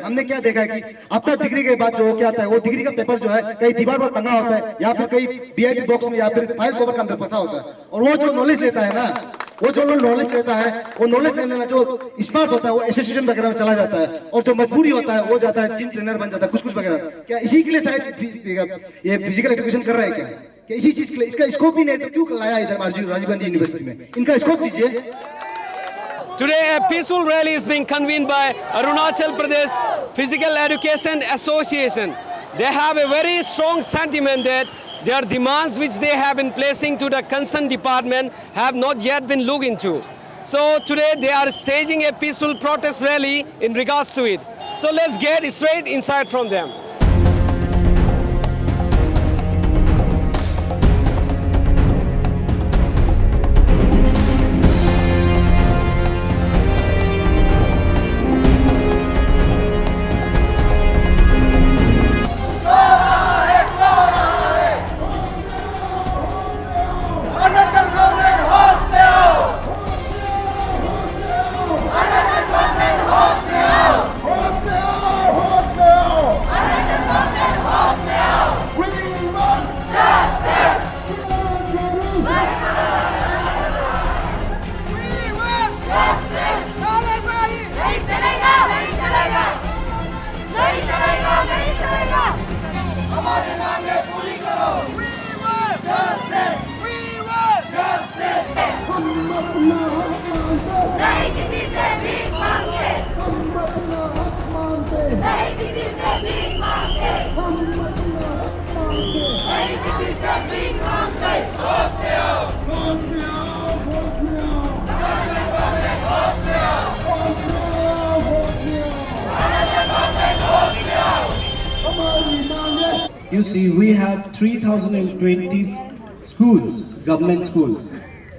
हमने क्या देखा है कि आफ्टर डिग्री के बाद जो क्या आता है, वो डिग्री का पेपर जो है कहीं दीवार पर टंगा होता है या फिर कहीं बीआईडी बॉक्स में या फिर फाइल कवर के अंदर फंसा होता है। और वो जो नॉलेज लेता है ना, वो जो नॉलेज लेता है, वो नॉलेज लेने वाला जो स्मार्ट होता है वो एसोसिएशन वगैरह में चला जाता है, और जो मजबूरी होता है वो जाता है जिम ट्रेनर बन जाता है, कुछ वगैरह। क्या इसी के लिए शायद ये फिजिकल एजुकेशन कर रहा है क्या इसी चीज के लिए? इसका स्कोप ही नहीं तो क्यों लाया इधर राजीव गांधी यूनिवर्सिटी में? इनका स्कोप दीजिए। Today, a peaceful rally is being convened by Arunachal Pradesh Physical Education Association. They have a very strong sentiment that their demands which they have been placing to the concerned department have not yet been looked into. So today they are staging a peaceful protest rally in regards to it. So let's get straight insight from them. हमारी मांगे पूरी करो। We want justice. We want justice. हम अपना हक मांगते नहीं किसी से भीख मांगते। हम अपना हक मांगते नहीं किसी से भीख मांगते। हम अपना हक मांगते नहीं किसी से भीख मांगते। होश में आओ, होश में आओ, होश में आओ, होश में आओ, होश में आओ, होश में आओ, होश में आओ। हमारी मांगे। You see, we have 3,020 schools, government schools.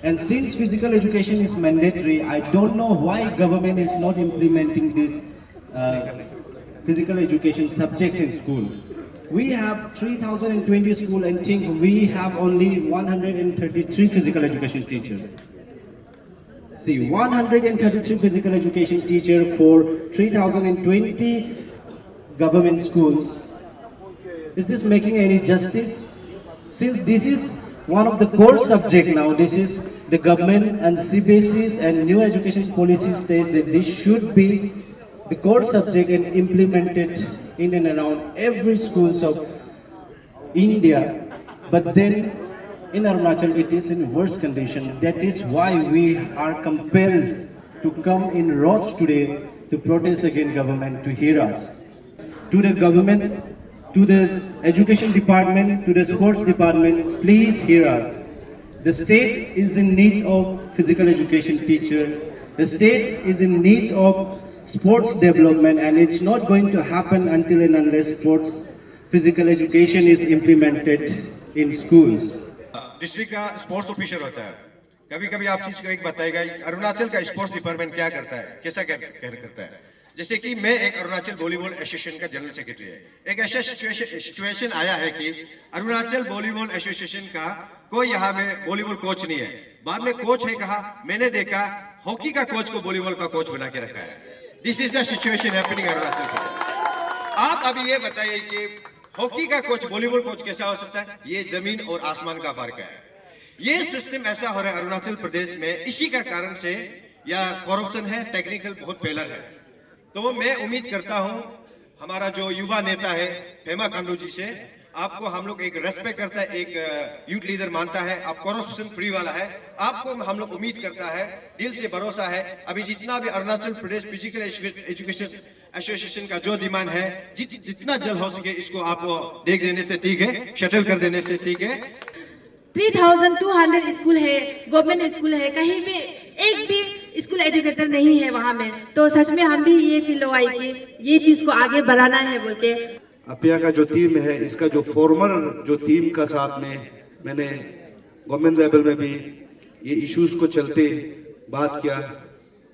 And since physical education is mandatory, I don't know why government is not implementing this physical education subjects in school. We have 3,020 schools and think we have only 133 physical education teachers. See, 133 physical education teachers for 3,020 government schools. Is this making any justice? Since this is one of the core subject now, this is the government and CBSE and new education policy says that this should be the core subject and implemented in and around every schools of India. But then in Arunachal it is in worse condition. That is why we are compelled to come in roads today to protest against government, to hear us. To the government, to the education department, to the sports department, please hear us. The state is in need of physical education teachers. The state is in need of sports development, and it's not going to happen until and unless sports physical education is implemented in schools. District का sports officer होता है। कभी कभी आप चीज को एक बताएगा, अरुणाचल का स्पोर्ट्स डिपार्टमेंट क्या करता है, कैसा करता है। जैसे कि मैं एक अरुणाचल वॉलीबॉल एसोसिएशन का जनरल सेक्रेटरी है। एक ऐसा सिचुएशन आया है कि अरुणाचल वॉलीबॉल एसोसिएशन का कोई यहाँ में वॉलीबॉल कोच नहीं है। बाद में कोच है कहा, मैंने देखा हॉकी का कोच को वॉलीबॉल का कोच बना के रखा है। This is the situation happening Arunachal में। आप अभी ये बताइए कि हॉकी का कोच वॉलीबॉल कोच कैसा हो सकता है? ये जमीन और आसमान का फर्क है। ये सिस्टम ऐसा हो रहा है अरुणाचल प्रदेश में, इसी का कारण से या करप्शन है, टेक्निकल बहुत फेलर है। तो मैं उम्मीद करता हूं हमारा जो युवा नेता है पेमा खांडू जी से, आपको हम लोग एक रेस्पेक्ट करता है, एक यूथ लीडर मानता है, आप करप्शन फ्री वाला है, आपको हम लोग उम्मीद करता है, दिल से भरोसा है। अभी जितना भी Arunachal Pradesh physical education association का जो डिमांड है, जितना जल्द हो सके इसको आप देख देने से ठीक है, शटल कर देने से ठीक है। 3,200 स्कूल है, गवर्नमेंट स्कूल है, कहीं भी एक भी स्कूल एजुकेटर नहीं है वहाँ में। तो सच में हम भी ये फील हुआ है कि ये चीज को आगे बढ़ाना है बोल के। अपिया का जो टीम है, इसका जो फॉर्मर जो टीम का साथ में मैंने गवर्नमेंट लेवल में भी ये इश्यूज को चलते बात किया,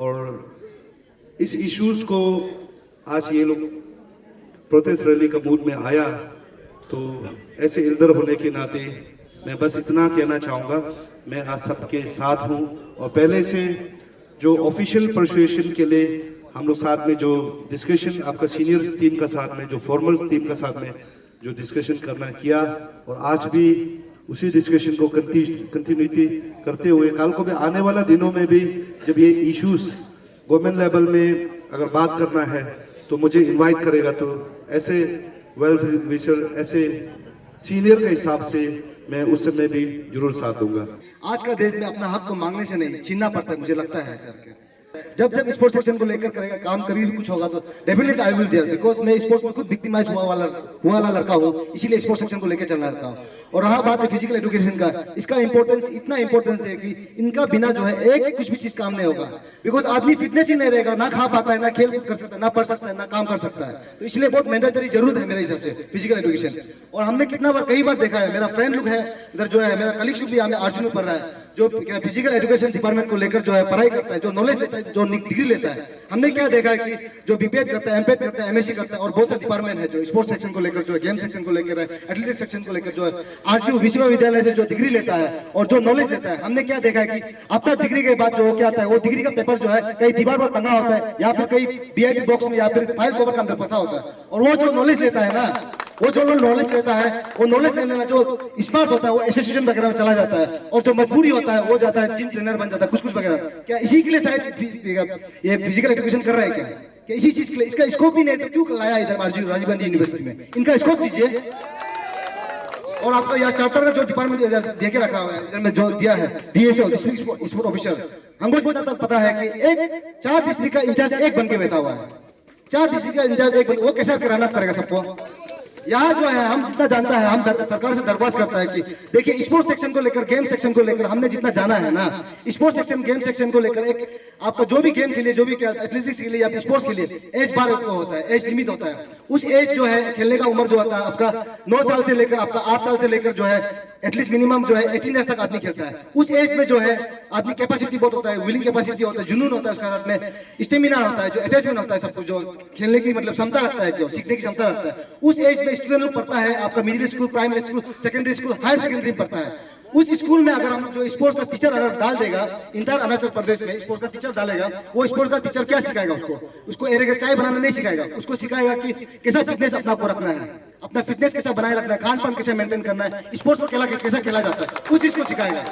और इस इश्यूज को आज ये लोग प्रोटेस्ट रैली का मूड में आया, तो ऐसे इल्दर होने के नाते मैं बस इतना कहना चाहूँगा, मैं आज सबके साथ हूँ। और पहले से जो ऑफिशियल परसुएशन के लिए हम लोग साथ में जो डिस्कशन आपका सीनियर टीम का साथ में जो फॉर्मल टीम का साथ में जो डिस्कशन करना किया और आज भी उसी डिस्कशन को कंटिन्यूटी करते हुए कल को भी आने वाला दिनों में भी जब ये इश्यूज गवर्नमेंट लेवल में अगर बात करना है तो मुझे इनवाइट करेगा तो ऐसे वेल विशर ऐसे सीनियर के हिसाब से मैं उस समय भी जरूर साथ दूंगा। आज का देश में अपना हक को मांगने से नहीं छीनना पड़ता है, मुझे लगता है सर। जब जब स्पोर्ट्स सेक्शन को लेकर करेगा काम, कभी भी कुछ होगा तो definitely I will there, because मैं स्पोर्ट्स में खुद विक्टिमाइज हुआ वाला लड़का हूँ, इसीलिए स्पोर्ट्स सेक्शन को लेकर चलना रहता हूँ। और रहा बात है फिजिकल एजुकेशन का, इसका इंपॉर्टेंस इतना इंपॉर्टेंस है कि इनका बिना जो है एक कुछ भी चीज काम नहीं होगा, बिकॉज आदमी फिटनेस ही नहीं रहेगा, ना खा पाता है, ना खेल कूद कर सकता है, ना पढ़ सकता है, ना काम कर सकता है। तो इसलिए बहुत मैंडेटरी जरूरत है मेरे हिसाब से फिजिकल एजुकेशन। और हमने कई बार देखा है, मेरा फ्रेंड लोग है इधर जो है, मेरा कलीग लोग भी हमें आर्ट्स में पढ़ रहा है, जो फिजिकल एजुकेशन डिपार्टमेंट को लेकर जो है पढ़ाई करता है, जो नॉलेज लेता है, जो डिग्री लेता है। हमने क्या देखा है कि जो बीपीएड करता है, एमपीएड करता है, एमएससी करता है, और बहुत से डिपार्टमेंट है जो स्पोर्ट्स सेक्शन को लेकर जो है, गेम सेक्शन को लेकर है, एथलेटिक्स सेक्शन को लेकर जो है आरजीयू विश्वविद्यालय से जो डिग्री लेता है और जो नॉलेज लेता है। हमने क्या देखा है कि आफ्टर डिग्री के बाद जो क्या आता है, वो डिग्री का पेपर जो है कहीं दीवार पर टंगा होता है, या फिर कहीं बीआईडी बॉक्स में या फिर फाइल कवर के अंदर फंसा होता है। और वो जो नॉलेज लेता है ना, वो जो नॉलेज लेता है, वो नॉलेज लेने वाला जो स्मार्ट होता है वो एसोसिएशन वगैरह में चला जाता है, और जो मजबूरी होता है वो जाता है जिम ट्रेनर बन जाता है, कुछ वगैरह। क्या इसी के लिए शायद ये फिजिकल एजुकेशन कर रहा है क्या इसी चीज के लिए? इसका स्कोप ही नहीं तो क्यों लाया इधर राजीव गांधी यूनिवर्सिटी में? इनका स्कोप दीजिए। और आपका यहाँ चार्टर का जो डिपार्टमेंट देके रखा हुआ है, इधर में जो दिया है डीएसओ डिस्ट्रिक्ट स्पोर्ट ऑफिसर, हमको जितना पता है कि एक 4 डिस्ट्रिक्ट का इंचार्ज एक बन के बैठा हुआ है, 4 डिस्ट्रिक्ट का इंचार्ज एक बन, वो कैसे कराना पड़ेगा सबको? यहाँ जो है हम जितना जानता है, हम सरकार से दरख्वास्त करता है कि देखिए स्पोर्ट्स सेक्शन को लेकर, गेम सेक्शन को लेकर हमने जितना जाना है ना, स्पोर्ट्स सेक्शन गेम सेक्शन को लेकर एक आपका जो भी गेम के लिए, जो भी एथलेटिक्स के लिए या स्पोर्ट्स के लिए एज बार होता है, एज लिमिट होता है। उस एज जो है खेलने का उम्र जो होता है आपका 9 साल से लेकर आपका 8 साल से लेकर जो है एटलीस्ट मिनिमम जो है 18 ईयर्स तक आदमी खेलता है। उस एज में जो है आदमी कैपेसिटी बहुत होता है, विलिंग कैपेसिटी होता है, जुनून होता है, उसके साथ में स्टेमिना होता है, जो अटैचमेंट होता है, सब कुछ जो खेलने की मतलब क्षमता रखता है, जो सीखने की क्षमता रखता है। उस एज में स्टूडेंट लोग पढ़ता है आपका middle school, primary school, secondary school, higher secondary पढ़ता है। उस स्कूल में अगर हम जो स्पोर्ट्स का टीचर अगर डाल देगा, इंटर अरुणाचल प्रदेश में स्पोर्ट्स का टीचर डालेगा, वो स्पोर्ट्स का टीचर क्या सिखाएगा उसको एरे का चाय बनाना नहीं सिखाएगा, उसको सिखाएगा कि कैसा फिटनेस अपना को रखना है, अपना फिटनेस कैसा बनाए रखना है, खान पान कैसे मेंटेन करना है, स्पोर्ट्स को कैसा खेला जाता है, उस चीज को सिखाएगा।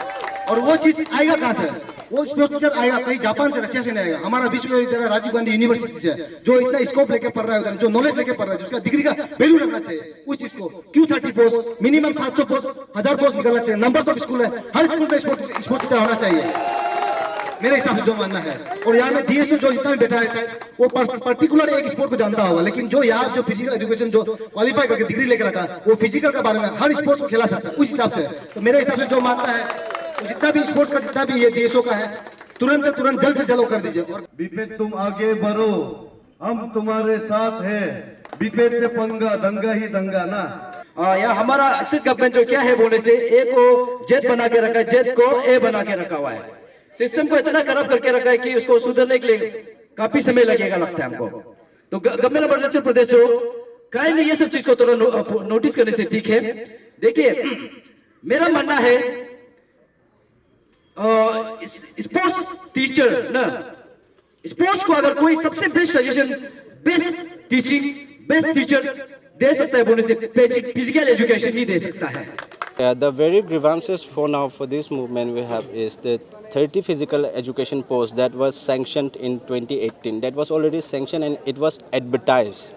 और वो चीज आएगा कहाँ से? वो स्पोर्ट्स टीचर आएगा कहीं जापान से, रशिया से नहीं आएगा, हमारा विश्वविद्यालय राजीव गांधी यूनिवर्सिटी से, जो इतना स्कोप लेके पढ़ रहा है उधर, जो नॉलेज लेके पढ़ रहा है, जिसका डिग्री का वैल्यू रखना चाहिए, उस चीज को क्यों 30 पोस्ट, मिनिमम 700 पोस्ट, 1000 पोस्ट निकलना चाहिए। नंबर्स ऑफ स्कूल है, हर स्कूल में स्पोर्ट्स टीचर होना चाहिए मेरे हिसाब से, जो मानना है। और यहाँ में डीएसओ जो जितना भी बैठा है शायद वो पर्टिकुलर एक स्पोर्ट को जानता होगा, लेकिन जो यहाँ जो फिजिकल एजुकेशन जो क्वालिफाई करके डिग्री लेकर रखा, वो फिजिकल के बारे में हर स्पोर्ट्स को खेला सकता है उस हिसाब से। तो मेरे हिसाब से जो मानता है, जितना भी स्पोर्ट्स का जितना भी ये देशों का है, तुरंत से तुरंत जल्द से जल्द कर दीजिए। और बीपेड तुम आगे बढ़ो, हम तुम्हारे साथ हैं, बीपेड से पंगा दंगा ही दंगा ना। या हमारा स्टेट गवर्नमेंट जो क्या है बोलने से, ए को जेड बना के रखा है, जेड को ए बना के रखा हुआ है, सिस्टम को इतना करप्ट करके रखा है कि उसको सुधरने के लिए काफी समय लगेगा लगता है हमको। तो गवर्नमेंट ऑफ अरुणाचल प्रदेश जो काइंडली ये सब चीज को थोड़ा नोटिस करने से ठीक है। देखिए मेरा मानना है स्पोर्ट्स टीचर ना, स्पोर्ट्स को अगर कोई सबसे best suggestion, best teaching, best teacher दे सकता है बोलने से फिजिकल एजुकेशन ही दे सकता है। The very grievances for now for this movement we have is the 30 physical education posts that was sanctioned in 2018. That was already sanctioned and it was advertised.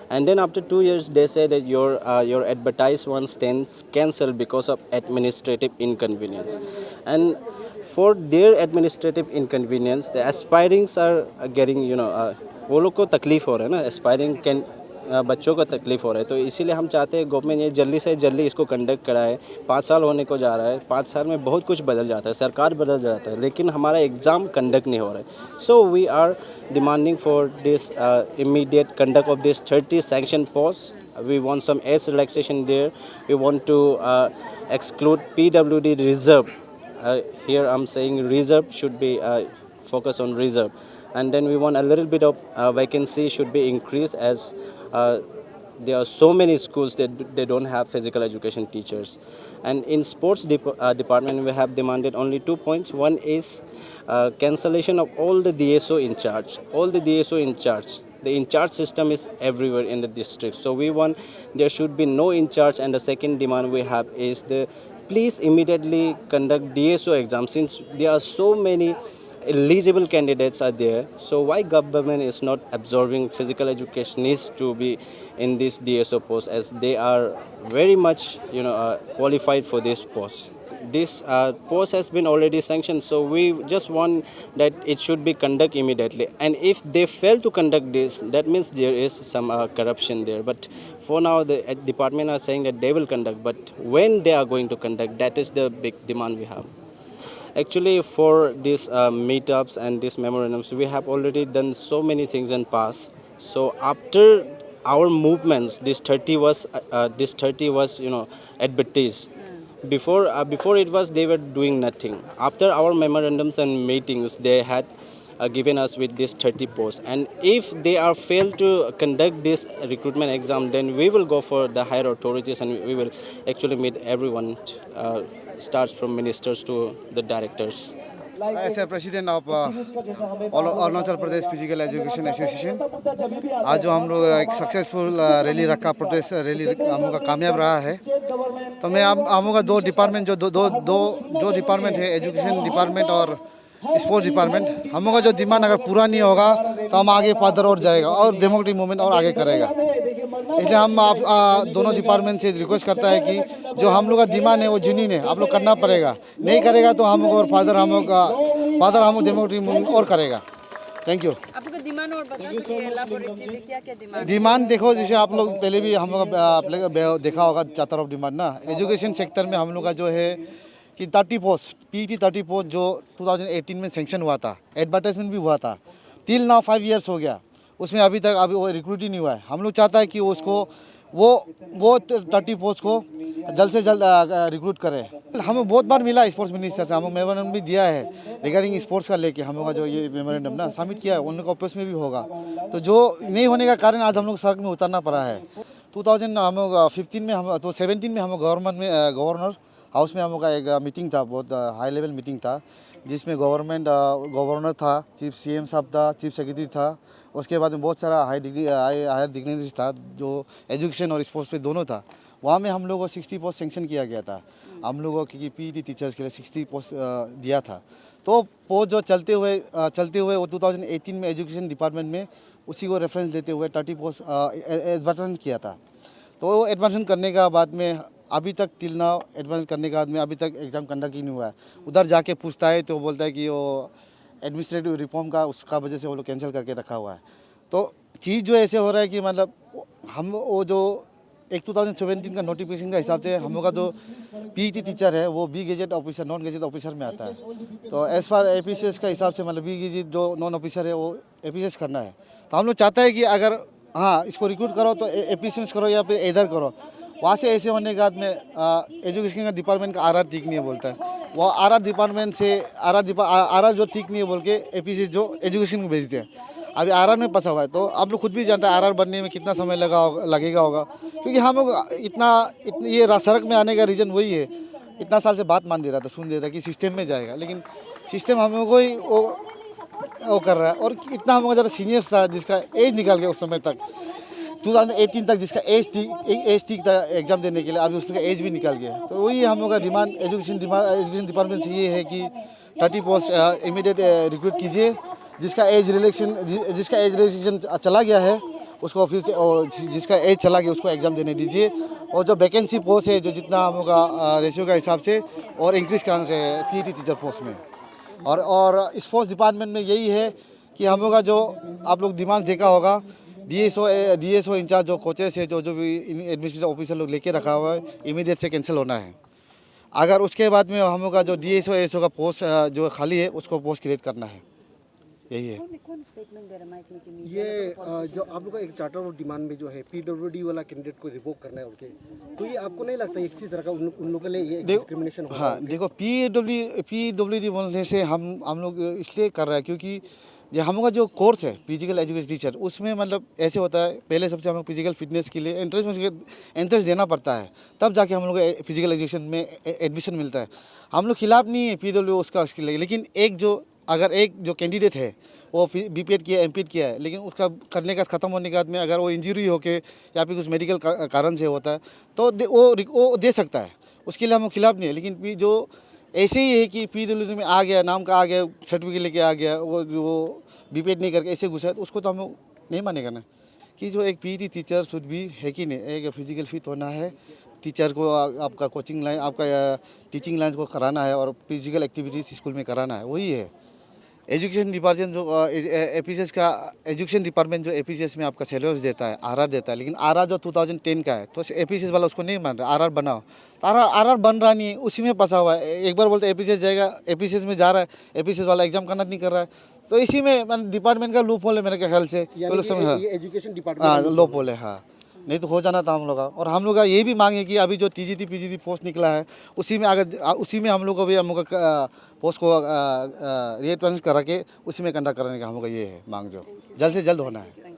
And then after 2 years, they say that your advertised one stands cancelled because of administrative inconvenience. And for their administrative inconvenience, the aspirings are getting, वो लोग को तकलीफ हो रहा है ना, aspiring can बच्चों को तकलीफ हो रहा है। तो इसीलिए हम चाहते हैं गवर्नमेंट ये जल्दी से जल्दी इसको कंडक्ट कराए। 5 साल होने को जा रहा है, 5 साल में बहुत कुछ बदल जाता है, सरकार बदल जाता है, लेकिन हमारा एग्ज़ाम कंडक्ट नहीं हो रहा है। So we are demanding for this immediate conduct of this 30 sanctioned posts. We want some age relaxation there. We want to exclude PWD reserve. Here I'm saying reserve should be focus on reserve. And then we want a little bit of vacancy should be increased, as there are so many schools that they don't have physical education teachers. And in sports department we have demanded only 2 points. One is cancellation of all the DSO in charge. All the DSO in charge. The in charge system is everywhere in the district. So we want there should be no in charge. And the second demand we have is the please immediately conduct DSO exam, since there are so many eligible candidates are there. So why government is not absorbing physical educationists to be in this DSO post, as they are very much qualified for this post. This post has been already sanctioned, so we just want that it should be conducted immediately. And if they fail to conduct this, that means there is some corruption there. But for now, the department are saying that they will conduct. But when they are going to conduct, that is the big demand we have. Actually, for these meetups and these memorandums, we have already done so many things in past. So after our movements, this 30 was advertised. Before it was they were doing nothing. After our memorandums and meetings, they had given us with this 30 posts. And if they are failed to conduct this recruitment exam, then we will go for the higher authorities and we will actually meet everyone, starts from ministers to the directors. As a president of Arunachal Pradesh physical education association, आज जो हम लोग एक successful rally रखा, protest rally हम लोग का कामयाब रहा है। तो मैं हम लोग का दो डिपार्टमेंट जो डिपार्टमेंट है, एजुकेशन डिपार्टमेंट और स्पोर्ट्स डिपार्टमेंट, हम लोग का जो डिमांड अगर पूरा नहीं होगा तो हम आगे फर्दर और जाएगा और डेमोक्रेटिक मूवमेंट और आगे करेगा। इसलिए हम आप दोनों डिपार्टमेंट से रिक्वेस्ट करता है कि जो हम लोग का डिमांड है वो जेन्युइन है, आप लोग करना पड़ेगा। नहीं करेगा तो हम लोग और फर्दर हम लोग डेमोक्रेटिक मूवमेंट और करेगा। Thank you. आपका डिमांड और बता सकते हैं, एलाबोरेटली क्या डिमांड? डिमांड देखो, जैसे आप लोग पहले भी हम लोग देखा होगा चार ऑफ डिमांड ना, एजुकेशन सेक्टर में हम लोग का जो है कि 30 पोस्ट PET 30 पोस्ट जो 2018 में सेंक्शन हुआ था, एडवर्टाइजमेंट भी हुआ था, टिल नाउ 5 इयर्स हो गया, उसमें अभी वो रिक्रूट ही नहीं हुआ है। हम लोग चाहता है कि उसको वो 30 पोस्ट को जल्द से जल्द रिक्रूट करें। हमें बहुत बार मिला स्पोर्ट्स मिनिस्टर से, हम मेमोरेंडम भी दिया है रिगार्डिंग स्पोर्ट्स का लेके, हम लोग का जो ये मेमोरेंडम ना सबमिट किया है, उन लोग का ऑफिस में भी होगा। तो जो नहीं होने का कारण आज हम लोग सड़क में उतरना पड़ा है। 2015 में हम तो 17 में हम गवर्नर हाउस में हम लोग का एक मीटिंग था, बहुत हाई लेवल मीटिंग था, जिसमें गवर्नर था, चीफ CM साहब था, चीफ सेक्रेटरी था, उसके बाद में बहुत सारा हायर डिग्निटरीज था जो एजुकेशन और स्पोर्ट्स पे दोनों था। वहाँ में हम लोगों को 60 पोस्ट सेंक्शन किया गया था हम लोगों की PET टीचर्स के लिए 60 पोस्ट दिया था। तो पोस्ट जो चलते हुए वो 2018 में एजुकेशन डिपार्टमेंट में उसी को रेफरेंस लेते हुए 30 पोस्ट एडवर्टाइजमेंट किया था। तो वो एडवर्टाइजमेंट करने का बाद में अभी तक टिल नाउ एडवांस करने के बाद में अभी तक एग्ज़ाम कंडक्ट ही नहीं हुआ है। उधर जाके पूछता है तो बोलता है कि वो एडमिनिस्ट्रेटिव रिफॉर्म का उसका वजह से वो लोग कैंसिल करके रखा हुआ है। तो चीज़ जो ऐसे हो रहा है कि मतलब हम वो जो एक 2017 का नोटिफिकेशन का हिसाब से हम लोग का जो PET टीचर है वो B gazette officer non gazette officer में आता है। तो एज़ फार APCS का हिसाब से मतलब B गेजेट जो नॉन ऑफिसर है वो APCS करना है। तो हम लोग चाहते हैं कि अगर हाँ इसको रिक्रूट करो तो APCS करो या फिर इधर करो। वहाँ से ऐसे होने के बाद में एजुकेशन का डिपार्टमेंट का RR ठीक नहीं है बोलता है, वो RR डिपार्टमेंट से RR जो ठीक नहीं है बोल के APCS जो एजुकेशन को भेजते हैं। अभी RR में फंसा हुआ है। तो आप लोग खुद भी जानते हैं RR बनने में कितना समय लगेगा होगा, क्योंकि हम लोग ये सड़क में आने का रीज़न वही है। इतना साल से बात मान दे रहा था, सुन दे रहा कि सिस्टम में जाएगा, लेकिन सिस्टम हम लोग को ही वो कर रहा है। और इतना हम लोग ज़्यादा सीनियर्स था जिसका एज निकल गया उस समय तक 2018 तक, जिसका एज ठीक था एग्ज़ाम देने के लिए, अभी उसका एज भी निकल गया। तो वही हम लोग का डिमांड एजुकेशन डिपार्टमेंट से ये है कि 30 पोस्ट इमीडिएट रिक्रूट कीजिए। जिसका एज रिलेक्शन चला गया है उसको फिर से, जिसका एज चला गया उसको एग्ज़ाम देने दीजिए। और जो वैकेंसी पोस्ट है जो जितना हम लोग का रेशियो का हिसाब से और इंक्रीज़ कराने से PET टीचर पोस्ट में। और स्पोर्ट्स डिपार्टमेंट में यही है कि हम लोग का जो आप लोग डिमांड देखा होगा, DSO इंचार्ज जो कोचेस है जो भी एडमिनिस्ट्रेटिव ऑफिसर लोग लेके रखा हुआ है, इमीडिएट से कैंसिल होना है। अगर उसके बाद में हम लोग का जो DSO ASO का पोस्ट जो खाली है उसको पोस्ट क्रिएट करना है, यही है। ये जो आप लोग का एक चार्टर ऑफ डिमांड में जो है PWD वाला कैंडिडेट को रिवोक करना है उनके, तो ये आपको नहीं लगता किसी तरह का उन लोगों के लिए ये डिस्क्रिमिनेशन होगा? हाँ देखो, PWD बोलने से हम लोग इसलिए कर रहे हैं क्योंकि जो हम लोग का जो कोर्स है फिजिकल एजुकेशन टीचर, उसमें मतलब ऐसे होता है, पहले सबसे हम लोग फिजिकल फिटनेस के लिए इंटरेस्ट देना पड़ता है, तब जाके हम लोग फिजिकल एजुकेशन में एडमिशन मिलता है। हम लोग खिलाफ नहीं है PWD उसके लिए, लेकिन एक जो अगर एक जो कैंडिडेट है वो बीपीएड किया एमपीएड किया है, लेकिन उसका करने का ख़त्म होने के बाद में अगर वो इंजरी होके या फिर कुछ मेडिकल कारण से होता है तो वो दे सकता है, उसके लिए हम खिलाफ नहीं है। लेकिन जो ऐसे ही है कि PWD में आ गया, नाम का आ गया, सर्टिफिकेट लेके आ गया, वो जो बीपीएड नहीं करके ऐसे घुसा है, तो उसको तो हम नहीं मानेगा ना। कि जो एक पीटी टीचर शुड भी है कि नहीं, एक फिजिकल फिट होना है, टीचर को आपका कोचिंग लाइन, आपका टीचिंग लाइन को कराना है और फिजिकल एक्टिविटीज़ स्कूल में कराना है, वही है। एजुकेशन डिपार्टमेंट जो एपीसीएस का एजुकेशन डिपार्टमेंट जो एपीसीएस में आपका सिलेबस देता है, आरआर देता है, लेकिन आरआर जो 2010 का है तो एपीसीएस वाला उसको नहीं मान रहा, आरआर बनाओ, तो आरआर बन रहा नहीं है, उसी में फंसा हुआ है। एक बार बोलते एपीसीएस जाएगा, एपीसीएस में जा रहा है, एपीसीएस वाला एग्जाम कंडक्ट नहीं कर रहा है, तो इसी में डिपार्टमेंट का लूप होल है मेरे ख्याल से। एजुकेशन डिपार्टमेंट लूप होल है, हाँ, नहीं तो हो जाना था हम लोग का। और हम लोग का ये भी मांग है कि अभी जो टीजीटी पीजीटी पोस्ट निकला है उसी में अगर उसी में हम लोग को भी हम लोग का पोस्ट को रीट्रांसफर करा के उसी में कंडक्ट करने का हम लोग का ये है मांग, जो जल्द से जल्द होना है।